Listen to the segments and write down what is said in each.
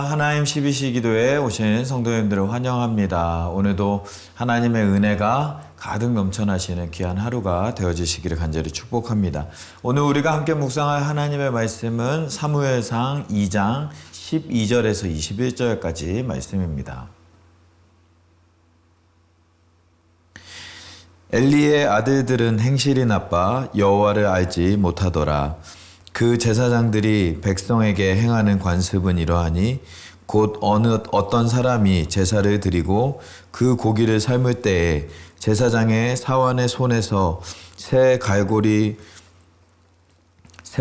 하나님 12시 기도에 오신 성도님들을 환영합니다. 오늘도 하나님의 은혜가 가득 넘쳐나시는 귀한 하루가 되어주시기를 간절히 축복합니다. 오늘 우리가 함께 묵상할 하나님의 말씀은 사무엘상 2장 12절에서 21절까지 말씀입니다. 엘리의 아들들은 행실이 나빠 여호와를 알지 못하더라. 그 제사장들이 백성에게 행하는 관습은 이러하니 곧 어떤 사람이 제사를 드리고 그 고기를 삶을 때에 제사장의 사환의 손에서 새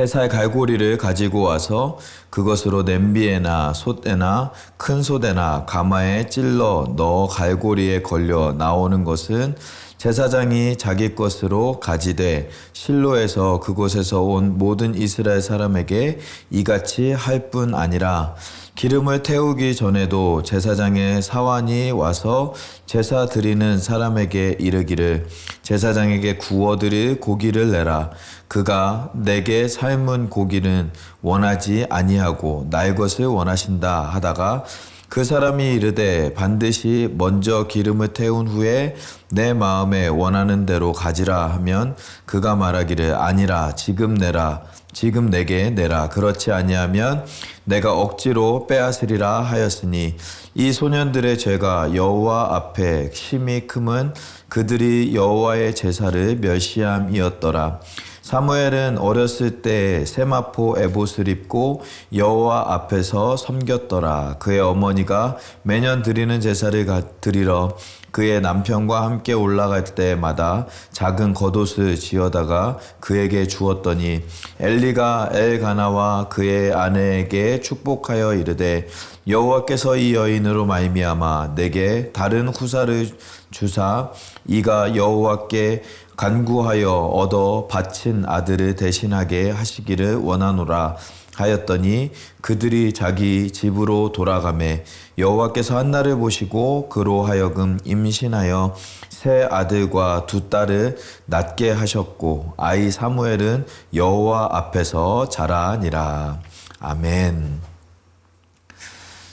살 갈고리를 가지고 와서 그것으로 냄비에나 솥에나 큰 솥에나 가마에 찔러 넣어 갈고리에 걸려 나오는 것은 제사장이 자기 것으로 가지되 실로에서 그곳에서 온 모든 이스라엘 사람에게 이같이 할 뿐 아니라 기름을 태우기 전에도 제사장의 사환이 와서 제사 드리는 사람에게 이르기를 제사장에게 구워드릴 고기를 내라. 그가 내게 삶은 고기는 원하지 아니하고 날 것을 원하신다 하다가 그 사람이 이르되 반드시 먼저 기름을 태운 후에 내 마음에 원하는 대로 가지라 하면 그가 말하기를 아니라 지금 내라. 지금 내게 내라. 그렇지 아니하면 내가 억지로 빼앗으리라 하였으니 이 소년들의 죄가 여호와 앞에 심히 크면 그들이 여호와의 제사를 멸시함이었더라. 사무엘은 어렸을 때 세마포 에봇을 입고 여호와 앞에서 섬겼더라. 그의 어머니가 매년 드리는 제사를 드리러 그의 남편과 함께 올라갈 때마다 작은 겉옷을 지어다가 그에게 주었더니 엘리가 엘가나와 그의 아내에게 축복하여 이르되 여호와께서 이 여인으로 말미암아 내게 다른 후사를 주사 이가 여호와께 간구하여 얻어 바친 아들을 대신하게 하시기를 원하노라 하였더니 그들이 자기 집으로 돌아가매 여호와께서 한날을 보시고 그로 하여금 임신하여 세 아들과 두 딸을 낳게 하셨고 아이 사무엘은 여호와 앞에서 자라니라. 아멘.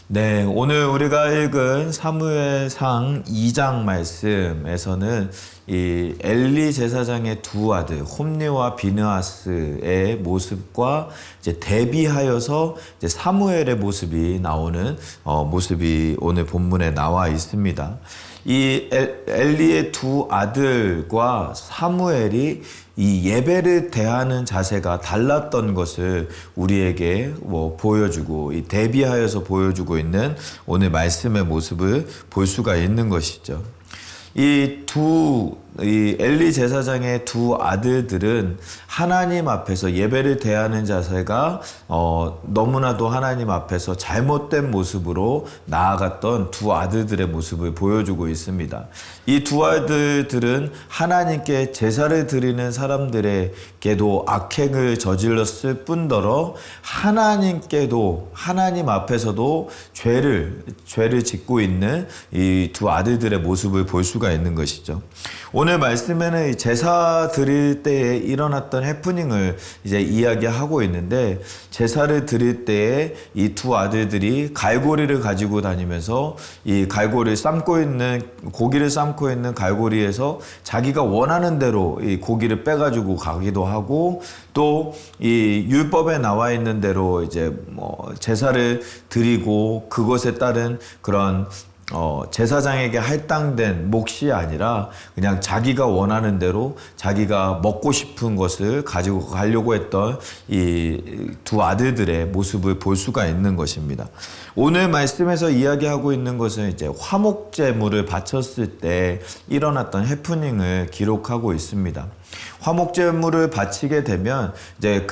네, 오늘 우리가 읽은 사무엘상 2장 말씀에서는 이 엘리 제사장의 두 아들 홈리와 비느하스의 모습과 이제 대비하여서 이제 사무엘의 모습이 나오는 모습이 오늘 본문에 나와 있습니다. 이 엘리의 두 아들과 사무엘이 이 예배를 대하는 자세가 달랐던 것을 우리에게 보여주고 이 대비하여서 보여주고 있는 오늘 말씀의 모습을 볼 수가 있는 것이죠. 이 엘리 제사장의 두 아들들은 하나님 앞에서 예배를 대하는 자세가 너무나도 하나님 앞에서 잘못된 모습으로 나아갔던 두 아들들의 모습을 보여주고 있습니다. 이 두 아들들은 하나님께 제사를 드리는 사람들에게도 악행을 저질렀을 뿐더러 하나님께도 하나님 앞에서도 죄를 짓고 있는 이 두 아들들의 모습을 볼 수가 있는 것이죠. 오늘 말씀에는 제사 드릴 때에 일어났던 해프닝을 이제 이야기하고 있는데 제사를 드릴 때에 이 두 아들들이 갈고리를 가지고 다니면서 이 갈고리를 고기를 삶고 있는 갈고리에서 자기가 원하는 대로 이 고기를 빼가지고 가기도 하고 또 이 율법에 나와 있는 대로 이제 제사를 드리고 그것에 따른 그런 제사장에게 할당된 몫이 아니라 그냥 자기가 원하는 대로 자기가 먹고 싶은 것을 가지고 가려고 했던 이 두 아들들의 모습을 볼 수가 있는 것입니다. 오늘 말씀에서 이야기하고 있는 것은 이제 화목제물을 바쳤을 때 일어났던 해프닝을 기록하고 있습니다. 화목제물을 바치게 되면 이제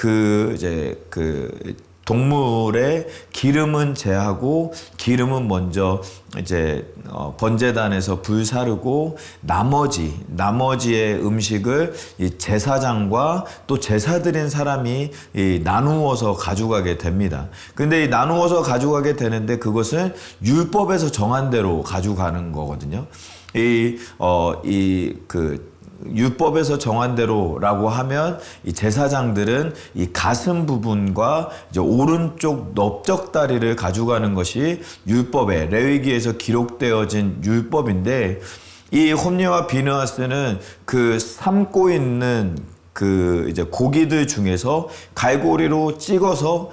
동물의 기름은 제하고 기름은 먼저 이제 번제단에서 불 사르고 나머지의 음식을 이 제사장과 또 제사 드린 사람이 나누어서 가져가게 됩니다. 근데 이 나누어서 가져가게 되는데 그것은 율법에서 정한 대로 가져가는 거거든요. 율법에서 정한 대로라고 하면 이 제사장들은 이 가슴 부분과 이제 오른쪽 넓적다리를 가져가는 것이 율법에 레위기에서 기록되어진 율법인데, 이 홈리와 비느하스는 그 삶고 있는 그 이제 고기들 중에서 갈고리로 찍어서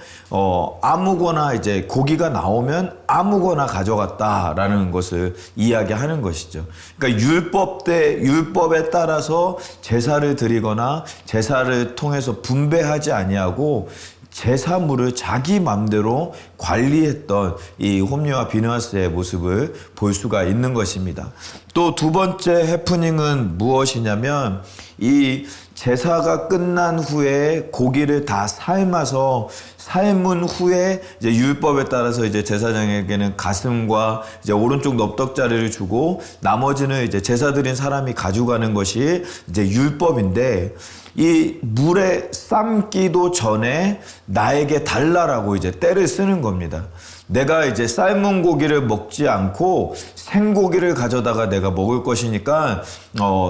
아무거나 이제 고기가 나오면 아무거나 가져갔다라는 것을 이야기하는 것이죠. 그러니까 율법에 따라서 제사를 드리거나 제사를 통해서 분배하지 아니하고 제사물을 자기 맘대로 관리했던 이 홈리와 비느하스의 모습을 볼 수가 있는 것입니다. 또 두 번째 해프닝은 무엇이냐면, 이 제사가 끝난 후에 고기를 다 삶은 후에 이제 율법에 따라서 이제 제사장에게는 가슴과 이제 오른쪽 넓적자리를 주고 나머지는 이제 제사 드린 사람이 가져가는 것이 이제 율법인데, 이 물에 삶기도 전에 나에게 달라라고 이제 때를 쓰는 겁니다. 내가 이제 삶은 고기를 먹지 않고 생고기를 가져다가 내가 먹을 것이니까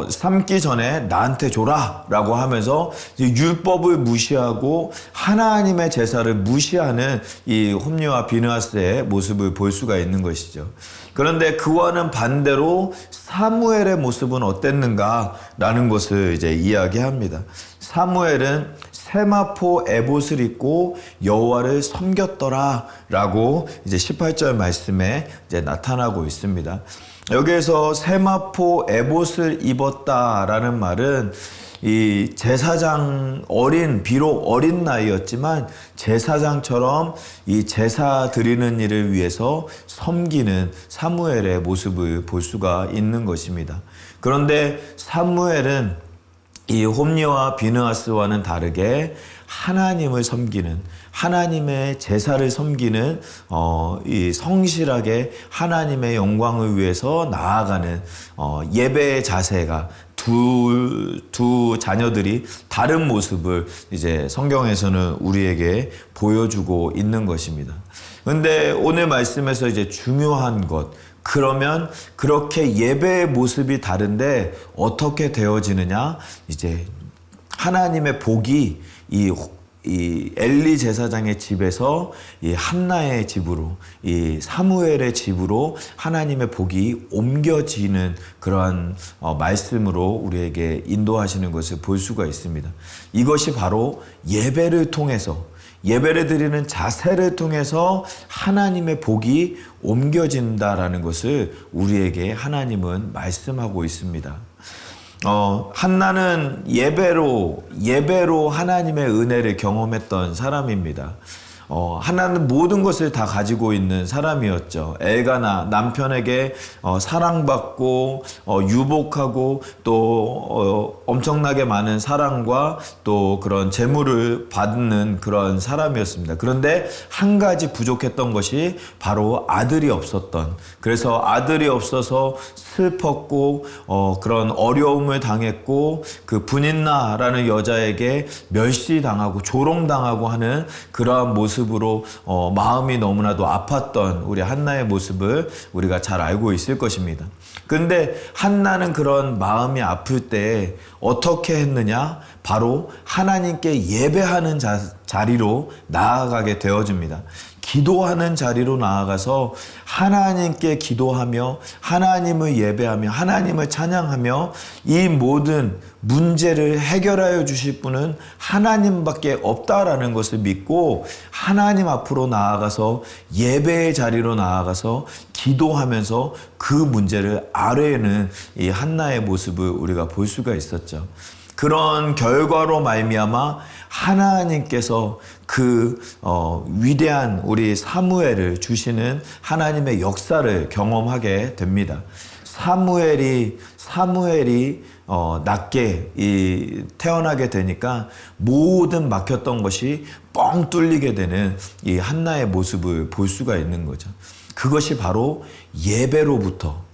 삶기 전에 나한테 줘라 라고 하면서 율법을 무시하고 하나님의 제사를 무시하는 이 홈리와 비느하스의 모습을 볼 수가 있는 것이죠. 그런데 그와는 반대로 사무엘의 모습은 어땠는가 라는 것을 이제 이야기합니다. 사무엘은 세마포 에봇을 입고 여호와를 섬겼더라라고 이제 18절 말씀에 이제 나타나고 있습니다. 여기에서 세마포 에봇을 입었다라는 말은 이 제사장 비록 어린 나이였지만 제사장처럼 이 제사 드리는 일을 위해서 섬기는 사무엘의 모습을 볼 수가 있는 것입니다. 그런데 사무엘은 이 홈리와 비느하스와는 다르게 하나님을 섬기는, 하나님의 제사를 섬기는 이 성실하게 하나님의 영광을 위해서 나아가는 예배의 자세가 두 자녀들이 다른 모습을 이제 성경에서는 우리에게 보여주고 있는 것입니다. 그런데 오늘 말씀에서 이제 중요한 것, 그러면 그렇게 예배의 모습이 다른데 어떻게 되어지느냐? 이제 하나님의 복이 이 엘리 제사장의 집에서 이 한나의 집으로, 이 사무엘의 집으로 하나님의 복이 옮겨지는 그러한 말씀으로 우리에게 인도하시는 것을 볼 수가 있습니다. 이것이 바로 예배를 통해서, 예배를 드리는 자세를 통해서 하나님의 복이 옮겨진다라는 것을 우리에게 하나님은 말씀하고 있습니다. 한나는 예배로 하나님의 은혜를 경험했던 사람입니다. 하나는 모든 것을 다 가지고 있는 사람이었죠. 엘가나 남편에게 사랑받고 유복하고 또 엄청나게 많은 사랑과 또 그런 재물을 받는 그런 사람이었습니다. 그런데 한 가지 부족했던 것이 바로 아들이 없었던, 그래서 아들이 없어서 슬펐고 그런 어려움을 당했고 그 분인나라는 여자에게 멸시당하고 조롱당하고 하는 그러한 모습으로 마음이 너무나도 아팠던 우리 한나의 모습을 우리가 잘 알고 있을 것입니다. 그런데 한나는 그런 마음이 아플 때 어떻게 했느냐? 바로 하나님께 예배하는 자리로 나아가게 되어집니다. 기도하는 자리로 나아가서 하나님께 기도하며 하나님을 예배하며 하나님을 찬양하며 이 모든 문제를 해결하여 주실 분은 하나님밖에 없다라는 것을 믿고 하나님 앞으로 나아가서 예배의 자리로 나아가서 기도하면서 그 문제를 아뢰는 이 한나의 모습을 우리가 볼 수가 있었죠. 그런 결과로 말미암아 하나님께서 그 위대한 우리 사무엘을 주시는 하나님의 역사를 경험하게 됩니다. 사무엘이 낮게 태어나게 되니까 모든 막혔던 것이 뻥 뚫리게 되는 이 한나의 모습을 볼 수가 있는 거죠. 그것이 바로 예배로부터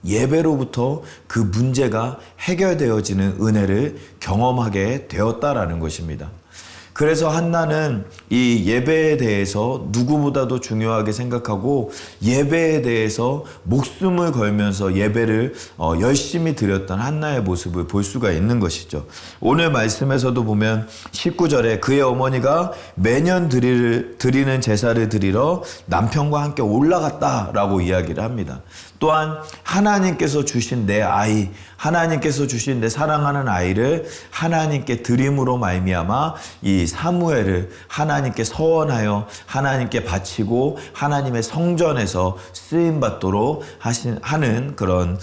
그 문제가 해결되어지는 은혜를 경험하게 되었다라는 것입니다. 그래서 한나는 이 예배에 대해서 누구보다도 중요하게 생각하고 예배에 대해서 목숨을 걸면서 예배를 열심히 드렸던 한나의 모습을 볼 수가 있는 것이죠. 오늘 말씀에서도 보면 19절에 그의 어머니가 매년 드리는 제사를 드리러 남편과 함께 올라갔다라고 이야기를 합니다. 또한 하나님께서 주신 내 아이, 하나님께서 주신 내 사랑하는 아이를 하나님께 드림으로 말미암아 이 사무엘을 하나님께 서원하여 하나님께 바치고 하나님의 성전에서 쓰임 받도록 하는 그런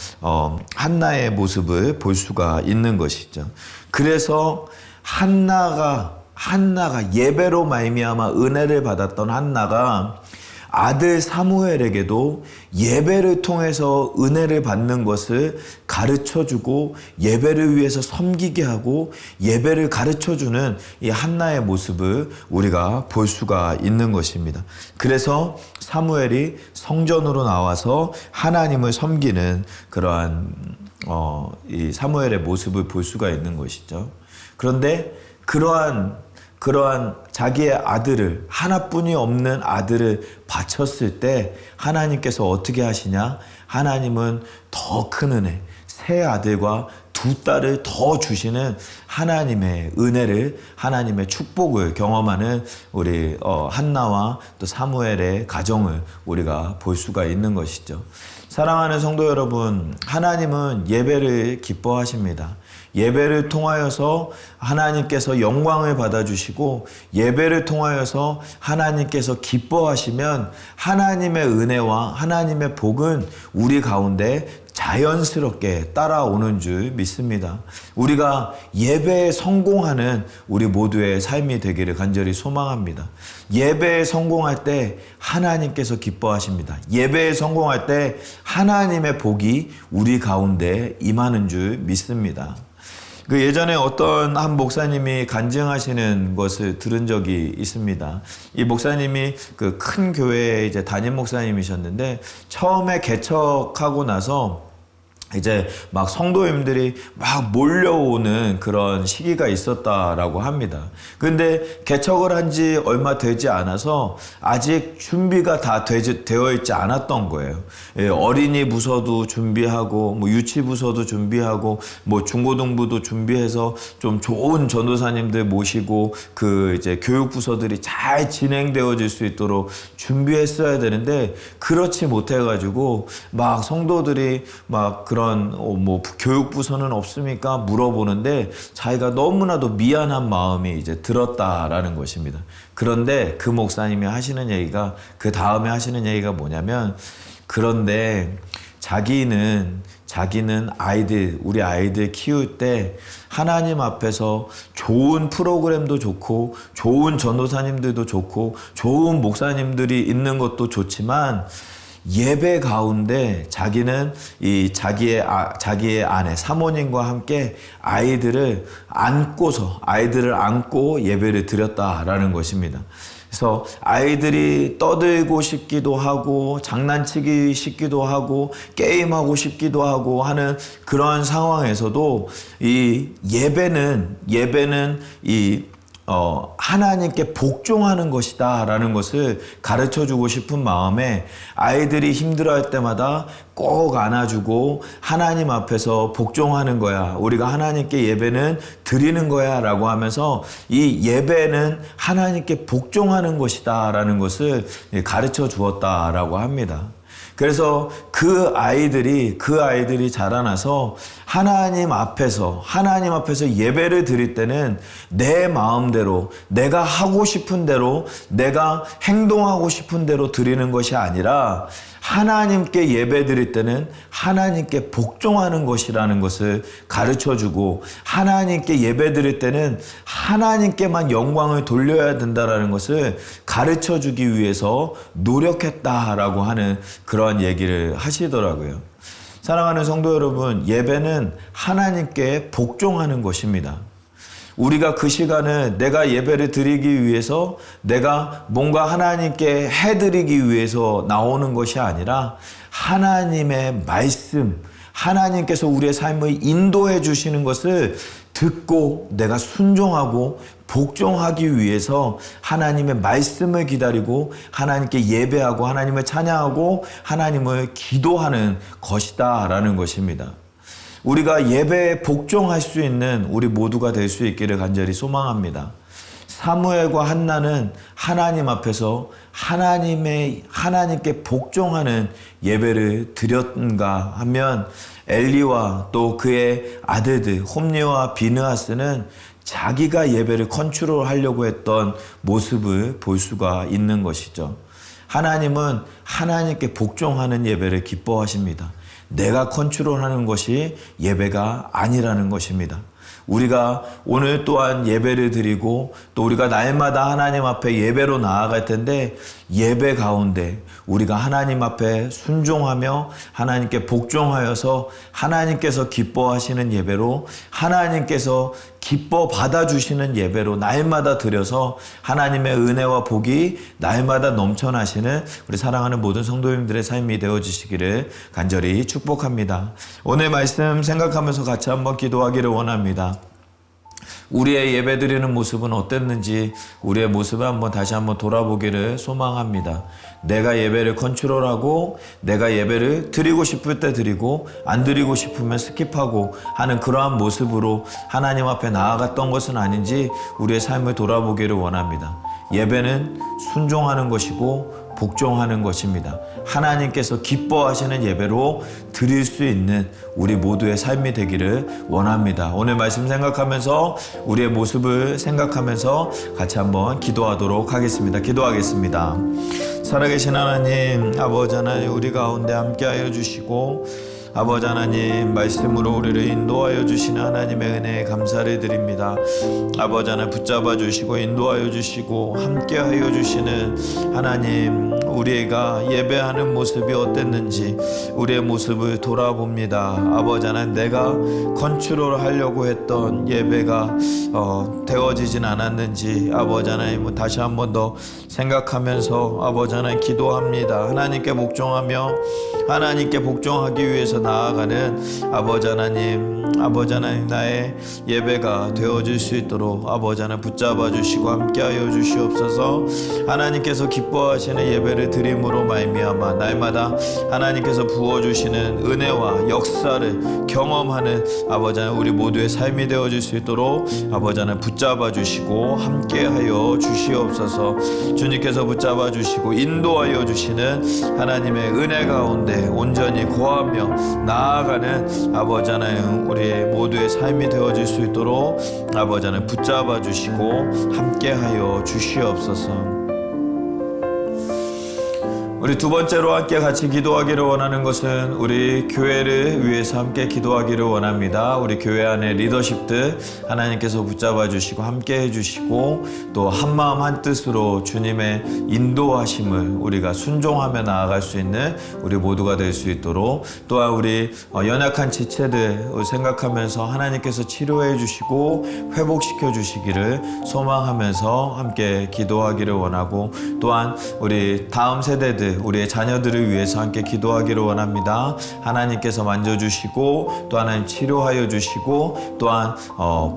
한나의 모습을 볼 수가 있는 것이죠. 그래서 한나가 예배로 말미암아 은혜를 받았던 한나가 아들 사무엘에게도 예배를 통해서 은혜를 받는 것을 가르쳐주고 예배를 위해서 섬기게 하고 예배를 가르쳐주는 이 한나의 모습을 우리가 볼 수가 있는 것입니다. 그래서 사무엘이 성전으로 나와서 하나님을 섬기는 그러한 이 사무엘의 모습을 볼 수가 있는 것이죠. 그런데 그러한 자기의 아들을, 하나뿐이 없는 아들을 바쳤을 때 하나님께서 어떻게 하시냐? 하나님은 더 큰 은혜, 새 아들과 두 딸을 더 주시는 하나님의 은혜를, 하나님의 축복을 경험하는 우리 한나와 또 사무엘의 가정을 우리가 볼 수가 있는 것이죠. 사랑하는 성도 여러분, 하나님은 예배를 기뻐하십니다. 예배를 통하여서 하나님께서 영광을 받아주시고 예배를 통하여서 하나님께서 기뻐하시면 하나님의 은혜와 하나님의 복은 우리 가운데 자연스럽게 따라오는 줄 믿습니다. 우리가 예배에 성공하는 우리 모두의 삶이 되기를 간절히 소망합니다. 예배에 성공할 때 하나님께서 기뻐하십니다. 예배에 성공할 때 하나님의 복이 우리 가운데 임하는 줄 믿습니다. 그 예전에 어떤 한 목사님이 간증하시는 것을 들은 적이 있습니다. 이 목사님이 그 큰 교회에 이제 담임 목사님이셨는데 처음에 개척하고 나서 이제 막 성도님들이 막 몰려오는 그런 시기가 있었다라고 합니다. 근데 개척을 한 지 얼마 되지 않아서 아직 준비가 다 되어 있지 않았던 거예요. 예, 어린이 부서도 준비하고 뭐 유치 부서도 준비하고 뭐 중고등부도 준비해서 좀 좋은 전도사님들 모시고 그 이제 교육 부서들이 잘 진행되어질 수 있도록 준비했어야 되는데 그렇지 못해가지고 막 성도들이 막 그런 뭐 교육부서는 없습니까? 물어보는데 자기가 너무나도 미안한 마음이 이제 들었다라는 것입니다. 그런데 그 목사님이 하시는 얘기가 그 다음에 하시는 얘기가 뭐냐면 그런데 자기는 우리 아이들 키울 때 하나님 앞에서 좋은 프로그램도 좋고 좋은 전도사님들도 좋고 좋은 목사님들이 있는 것도 좋지만 예배 가운데 자기는 이 자기의 아내 사모님과 함께 아이들을 안고 예배를 드렸다라는 것입니다. 그래서 아이들이 떠들고 싶기도 하고 장난치기 싶기도 하고 게임하고 싶기도 하고 하는 그런 상황에서도 이 예배는 이 하나님께 복종하는 것이다 라는 것을 가르쳐주고 싶은 마음에 아이들이 힘들어할 때마다 꼭 안아주고 하나님 앞에서 복종하는 거야. 우리가 하나님께 예배는 드리는 거야 라고 하면서 이 예배는 하나님께 복종하는 것이다 라는 것을 가르쳐 주었다라고 합니다. 그래서 그 아이들이 자라나서 하나님 앞에서 예배를 드릴 때는 내 마음대로 내가 하고 싶은 대로 내가 행동하고 싶은 대로 드리는 것이 아니라 하나님께 예배 드릴 때는 하나님께 복종하는 것이라는 것을 가르쳐주고 하나님께 예배 드릴 때는 하나님께만 영광을 돌려야 된다라는 것을 가르쳐주기 위해서 노력했다라고 하는 그러한 얘기를 하시더라고요. 사랑하는 성도 여러분, 예배는 하나님께 복종하는 것입니다. 우리가 그 시간을 내가 예배를 드리기 위해서 내가 뭔가 하나님께 해드리기 위해서 나오는 것이 아니라 하나님의 말씀, 하나님께서 우리의 삶을 인도해 주시는 것을 듣고 내가 순종하고 복종하기 위해서 하나님의 말씀을 기다리고 하나님께 예배하고 하나님을 찬양하고 하나님을 기도하는 것이다 라는 것입니다. 우리가 예배에 복종할 수 있는 우리 모두가 될 수 있기를 간절히 소망합니다. 사무엘과 한나는 하나님 앞에서 하나님께 복종하는 예배를 드렸는가 하면 엘리와 또 그의 아들들 홈리와 비느하스는 자기가 예배를 컨트롤하려고 했던 모습을 볼 수가 있는 것이죠. 하나님은 하나님께 복종하는 예배를 기뻐하십니다. 내가 컨트롤하는 것이 예배가 아니라는 것입니다. 우리가 오늘 또한 예배를 드리고 또 우리가 날마다 하나님 앞에 예배로 나아갈 텐데 예배 가운데 우리가 하나님 앞에 순종하며 하나님께 복종하여서 하나님께서 기뻐하시는 예배로 하나님께서 기뻐 받아주시는 예배로 날마다 드려서 하나님의 은혜와 복이 날마다 넘쳐나시는 우리 사랑하는 모든 성도님들의 삶이 되어주시기를 간절히 축복합니다. 오늘 말씀 생각하면서 같이 한번 기도하기를 원합니다. 우리의 예배 드리는 모습은 어땠는지 우리의 모습을 다시 한번 돌아보기를 소망합니다. 내가 예배를 컨트롤하고 내가 예배를 드리고 싶을 때 드리고 안 드리고 싶으면 스킵하고 하는 그러한 모습으로 하나님 앞에 나아갔던 것은 아닌지 우리의 삶을 돌아보기를 원합니다. 예배는 순종하는 것이고 복종하는 것입니다. 하나님께서 기뻐하시는 예배로 드릴 수 있는 우리 모두의 삶이 되기를 원합니다. 오늘 말씀 생각하면서 우리의 모습을 생각하면서 같이 한번 기도하도록 하겠습니다. 기도하겠습니다. 살아계신 하나님, 아버지 하나님, 우리 가운데 함께하여 주시고 아버지 하나님 말씀으로 우리를 인도하여 주시는 하나님의 은혜에 감사를 드립니다. 아버지 하나님 붙잡아 주시고 인도하여 주시고 함께하여 주시는 하나님, 우리가 예배하는 모습이 어땠는지 우리의 모습을 돌아봅니다. 아버지 하나님, 내가 컨트롤하려고 했던 예배가 되어지진 않았는지 아버지 하나님 다시 한 번 더 생각하면서 아버지 하나님 기도합니다. 하나님께 복종하며 하나님께 복종하기 위해서 나아가는 아버지 하나님 나의 예배가 되어질 수 있도록 아버지 하나님 붙잡아 주시고 함께하여 주시옵소서. 하나님께서 기뻐하시는 예배를 드림으로 말미암아 날마다 하나님께서 부어주시는 은혜와 역사를 경험하는 아버지 하나님 우리 모두의 삶이 되어질 수 있도록 아버지 하나님 붙잡아 주시고 함께하여 주시옵소서. 주님께서 붙잡아 주시고 인도하여 주시는 하나님의 은혜 가운데 온전히 거하며 나아가는 아버지 하나님 우리의 모두의 삶이 되어질 수 있도록 아버지 하나님 붙잡아 주시고 함께하여 주시옵소서. 우리 두 번째로 함께 같이 기도하기를 원하는 것은 우리 교회를 위해서 함께 기도하기를 원합니다. 우리 교회 안에 리더십들 하나님께서 붙잡아 주시고 함께 해주시고 또 한마음 한뜻으로 주님의 인도하심을 우리가 순종하며 나아갈 수 있는 우리 모두가 될 수 있도록, 또한 우리 연약한 지체들 생각하면서 하나님께서 치료해 주시고 회복시켜 주시기를 소망하면서 함께 기도하기를 원하고, 또한 우리 다음 세대들 우리의 자녀들을 위해서 함께 기도하기를 원합니다. 하나님께서 만져주시고 또 하나님 치료하여 주시고 또한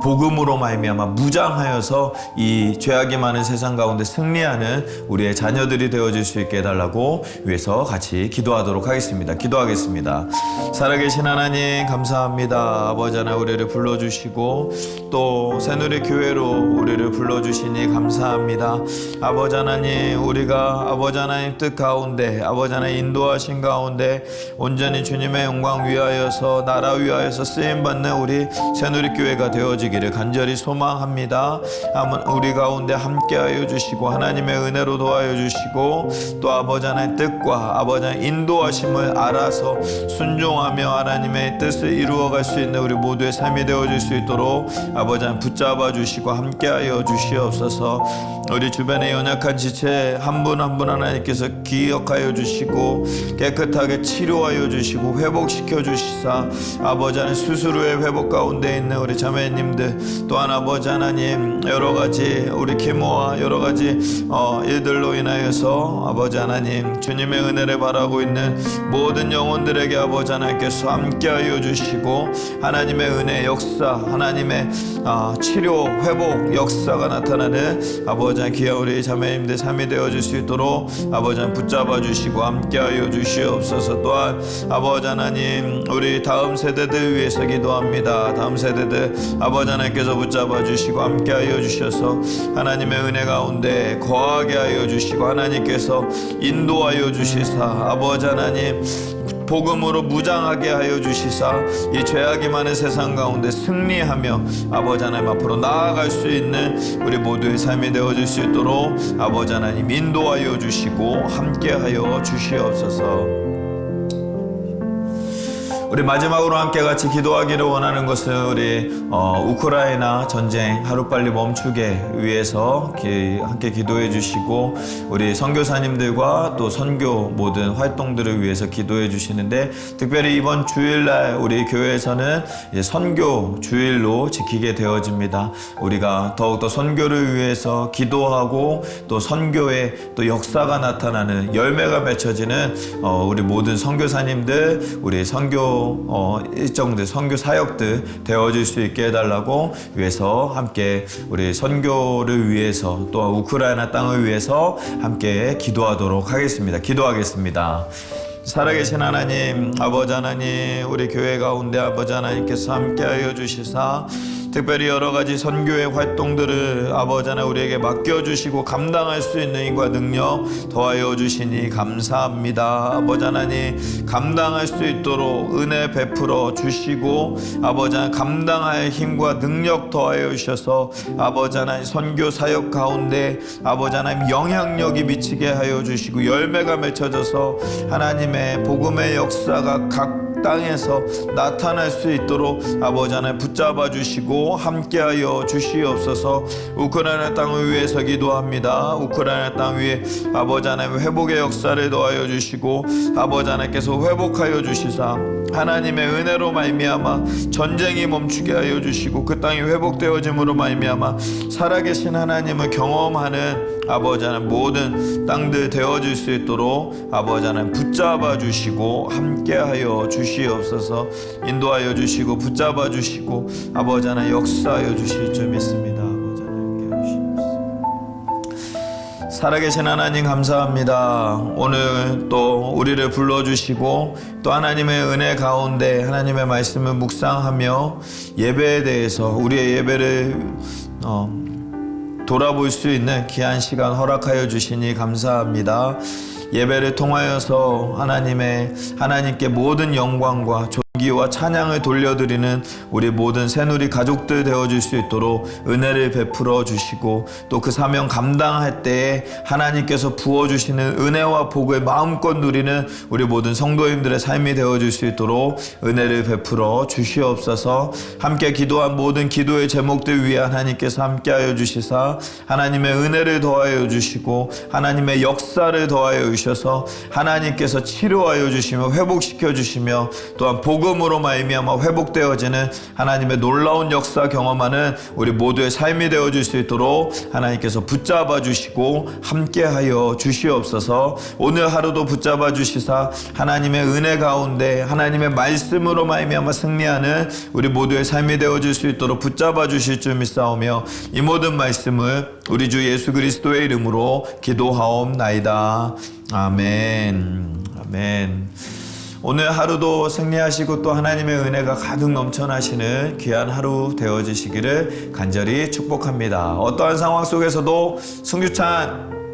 복음으로 말미암아 무장하여서 이 죄악이 많은 세상 가운데 승리하는 우리의 자녀들이 되어질 수 있게 해달라고 위해서 같이 기도하도록 하겠습니다. 기도하겠습니다. 살아계신 하나님 감사합니다. 아버지 하나님 우리를 불러주시고 또 새누리교회로 우리를 불러주시니 감사합니다. 아버지 하나님 우리가 아버지 하나님 뜻 가운데 아버지 하나님 인도하신 가운데 온전히 주님의 영광 위하여서 나라 위하여서 쓰임받는 우리 새누리교회가 되어지기를 간절히 소망합니다. 우리 가운데 함께하여 주시고 하나님의 은혜로 도와여 주시고 또 아버지 하나님의 뜻과 아버지 하나님의 인도하심을 알아서 순종하며 하나님의 뜻을 이루어갈 수 있는 우리 모두의 삶이 되어질 수 있도록 아버지 하나님 붙잡아 주시고 함께하여 주시옵소서. 우리 주변의 연약한 지체 한 분 한 분 하나님께서 기억하여 주시고 깨끗하게 치료하여 주시고 회복시켜 주시사 아버지 하나님 수술 후에 회복 가운데 있는 우리 자매님들 또한 아버지 하나님 여러 가지 우리 계모와 여러 가지 일들로 인하여서 아버지 하나님 주님의 은혜를 바라고 있는 모든 영혼들에게 아버지 하나님께서 함께하여 주시고 하나님의 은혜 역사 하나님의 치료 회복 역사가 나타나는 아버지 하나님 귀한 우리 자매님들 삶이 되어줄 수 있도록 아버지 하나님 붙잡아 주시고 함께하여 주시옵소서. 또한 아버지 하나님 우리 다음 세대들 위해서 기도합니다. 다음 세대들 아버지 하나님께서 붙잡아 주시고 함께하여 주셔서 하나님의 은혜 가운데 거하게 하여 주시고 하나님께서 인도하여 주시사 아버지 하나님 복음으로 무장하게 하여 주시사 이 죄악이 많은 세상 가운데 승리하며 아버지 하나님 앞으로 나아갈 수 있는 우리 모두의 삶이 되어질 수 있도록 아버지 하나님 인도하여 주시고 함께하여 주시옵소서. 우리 마지막으로 함께 같이 기도하기를 원하는 것은 우리 우크라이나 전쟁 하루빨리 멈추게 위해서 함께 기도해 주시고 우리 선교사님들과 또 선교 모든 활동들을 위해서 기도해 주시는데 특별히 이번 주일날 우리 교회에서는 이제 선교 주일로 지키게 되어집니다. 우리가 더욱더 선교를 위해서 기도하고 또 선교의 또 역사가 나타나는 열매가 맺혀지는 우리 모든 선교사님들 우리 선교 일정들 선교 사역들 되어질 수 있게 해달라고 위해서 함께 우리 선교를 위해서 또 우크라이나 땅을 위해서 함께 기도하도록 하겠습니다. 기도하겠습니다. 살아계신 하나님 아버지 하나님 우리 교회 가운데 아버지 하나님께서 함께하여 주시사 특별히 여러 가지 선교의 활동들을 아버지 하나님 우리에게 맡겨주시고 감당할 수 있는 힘과 능력 더하여 주시니 감사합니다. 아버지 하나님 감당할 수 있도록 은혜 베풀어 주시고 아버지 하나님 감당할 힘과 능력 더하여 주셔서 아버지 하나님 선교 사역 가운데 아버지 하나님 영향력이 미치게 하여 주시고 열매가 맺혀져서 하나님의 복음의 역사가 각 땅에서 나타날 수 있도록 아버지 하나님 붙잡아 주시고 함께하여 주시옵소서. 우크라이나 땅을 위해서 기도합니다. 우크라이나 땅 위에 아버지 하나님 회복의 역사를 더하여 주시고 아버지 하나님께서 회복하여 주시사 하나님의 은혜로 말미암아 전쟁이 멈추게 하여 주시고 그 땅이 회복되어짐으로 말미암아 살아계신 하나님을 경험하는 아버지 하나님 모든 땅들 되어질 수 있도록 아버지 하나님 붙잡아 주시고 함께하여 주시옵소서. 인도하여 주시고 붙잡아 주시고 아버지 하나님 역사하여 주실 줄 믿습니다. 아버지 하나님 깨우시옵소서. 살아계신 하나님 감사합니다. 오늘 또 우리를 불러주시고 또 하나님의 은혜 가운데 하나님의 말씀을 묵상하며 예배에 대해서 우리의 예배를 돌아볼 수 있는 귀한 시간 허락하여 주시니 감사합니다. 예배를 통하여서 하나님께 모든 영광과 존귀와 찬양을 돌려드리는 우리 모든 새누리 가족들 되어줄 수 있도록 은혜를 베풀어 주시고 또 그 사명 감당할 때에 하나님께서 부어주시는 은혜와 복을 마음껏 누리는 우리 모든 성도님들의 삶이 되어줄 수 있도록 은혜를 베풀어 주시옵소서. 함께 기도한 모든 기도의 제목들 위해 하나님께서 함께하여 주시사 하나님의 은혜를 더하여 주시고 하나님의 역사를 더하여 주셔서 하나님께서 치료하여 주시며 회복시켜 주시며 또한 복음으로 말미암아 회복되어지는 하나님의 놀라운 역사 경험하는 우리 모두의 삶이 되어줄 수 있도록 하나님께서 붙잡아 주시고 함께하여 주시옵소서. 오늘 하루도 붙잡아 주시사 하나님의 은혜 가운데 하나님의 말씀으로 말미암아 승리하는 우리 모두의 삶이 되어줄 수 있도록 붙잡아 주실 줄 믿사오며 이 모든 말씀을 우리 주 예수 그리스도의 이름으로 기도하옵나이다. 아멘. 아멘. 오늘 하루도 승리하시고 또 하나님의 은혜가 가득 넘쳐나시는 귀한 하루 되어지시기를 간절히 축복합니다. 어떠한 상황 속에서도 승주찬